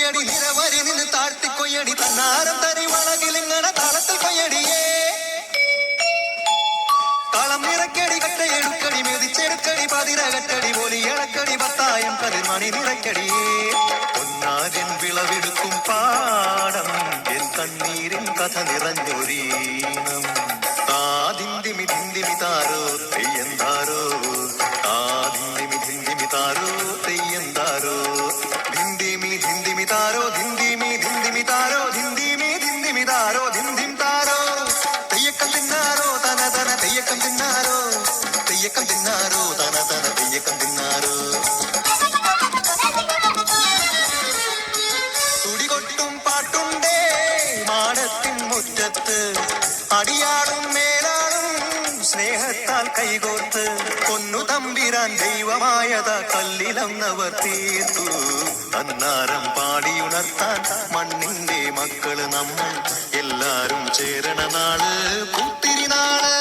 കൊയ്യടി നിരവരി നിന്ന് താഴ്ത്തി കൊയ്യടി തന്നാരം തരി വളകിലിങ്ങണ താളത്തിൽ കൊയ്യടിയേ കളം നിറക്കടി കട്ടയെടുക്കടി മെതിച്ചെടുക്കടി പതിരകറ്റടി പോലി ഇളക്കടി പത്തായം കതിർമണി നിറക്കടിയേ പൊന്നാരൻ വിളവെടുക്കും പാടം എൻ കണ്ണീരിൻ കഥ നിറഞ്ഞൊരീണം താതിന്തിമി ധിന്തിമി താരോ തെയ്യന്താരോ താതിന്തിമി ധിന്തിമി താരോ തെയ്യന്താരോ ധിന്തിമി ധിന്തിമി താരോ ധിന്തിമി ധിന്തിമി താരോ ധിന്തിമി ധിന്തിമി താരോ ധിന്തിം താരോ തെയ്യക്കം തിന്നാരോ തന തന തെയ്യക്കം തിന്നാരോ തെയ്യക്കം തിന്നാരോ തന തന തെയ്യക്കം തിന്നാരോ തുടികൊട്ടും പാട്ടുണ്ടേ മാടത്തിൻ മുറ്റത്ത് അടിയാളും മേലാളും സ്നേഹത്താൽ കൈകോർത്ത് പൊന്നു തമ്പിരാൻ ദൈവമായത കല്ലിലന്നവർ തീർത്തു അന്നാരം പാടിയുണർത്താൻ മണ്ണിന്റെ മക്കള് നമ്മൾ എല്ലാരും ചേരണ നാള് പൂത്തിരി നാള്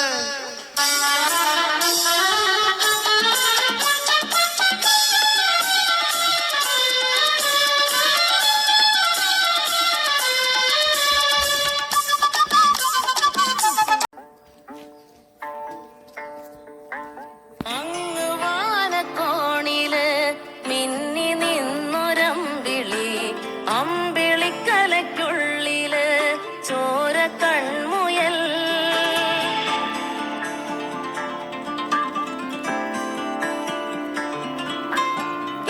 അമ്പിളിക്കലയ്ക്കുള്ളില് ചോര കൺമുയൽ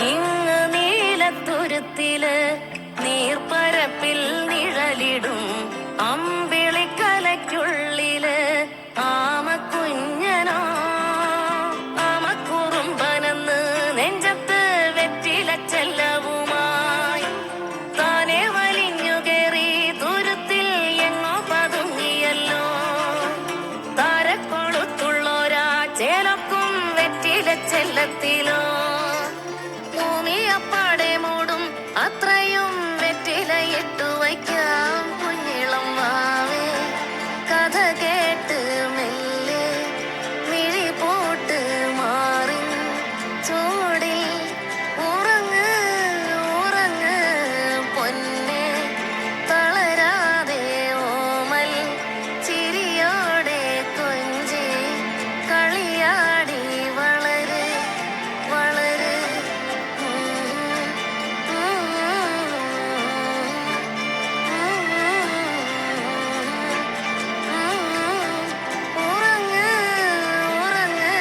ഇങ്ങ് നീലത്തുരുത്തില് നീർപ്പരപ്പിൽ നിഴലിടും അമ്പിളിക്കലയ്ക്കുള്ളില് ആമക്കുഞ്ഞനോ ആമക്കുറുമ്പനെന്ന് നെഞ്ചത്ത് വെറ്റില ചെല്ലവുമായി താനെ വലിഞ്ഞു കേറി ദൂരത്തിൽ എങ്ങോ പതുങ്ങിയല്ലോ താരക്കൊളുത്തുള്ളോരാ ചേലക്കും വെറ്റില ചെല്ലത്തിലോ ഭൂമി അപ്പാടെ മൂടും അത്രയും വെറ്റിലയിട്ടു വയ്ക്കാം കുഞ്ഞിളം വാവേ കഥ കേട്ട് മെല്ലെ മിഴി പോട്ട് മാറി ചൂടിൽ ഉറങ്ങ് ഉറങ്ങ് പൊന്നെ തളരാതെ ഓമൽ ചിരിയോടെ കൊഞ്ചി കളിയാടി വളര് വളര് ഉറങ്ങ് ഉറങ്ങ്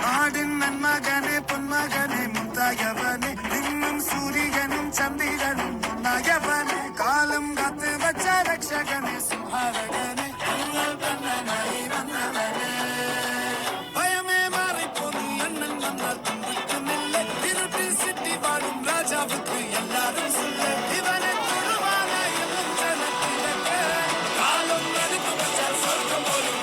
നാടിൻ നന്മകനെ പൊന്മകനെ മുത്തായവനെ നിന്നും സൂര്യനും ചന്ദ്രനും ഉണ്ടായവനെ കാലം കാത്ത് വച്ച രക്ഷകനെ സുഹാരകനെ ഞങ്ങൾ കണ്ണനായി വന്നവനെ ഭയമേ മാറിപ്പോന്നു എണ്ണൻ വന്നാൽ തുമ്പിക്കുന്നില്ല ഇരുട്ടിൽ സിറ്റി വാഴും രാജാവുക്ക് എല്ലാരും സുല്ല ഇവനെ തുറവാനായി ജനത്തിലൊക്കെ കാലം എടുത്തു വച്ചാൽ സ്വർഗം പോലും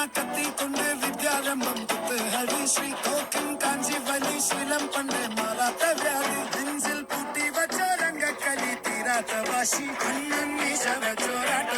കത്തിക്കൊണ്ട് വിദ്യാരംഭം കുത്തുഹരി ശ്രീ തോക്കും കാഞ്ചി വലി ശീലം പണ്ട് മാറാത്ത വ്യാധി നെഞ്ചിൽ പൂട്ടി വച്ചോ രംഗക്കലി തീരാത്ത വാശി കണ്ണൻ മീശ വച്ചോരാട്ട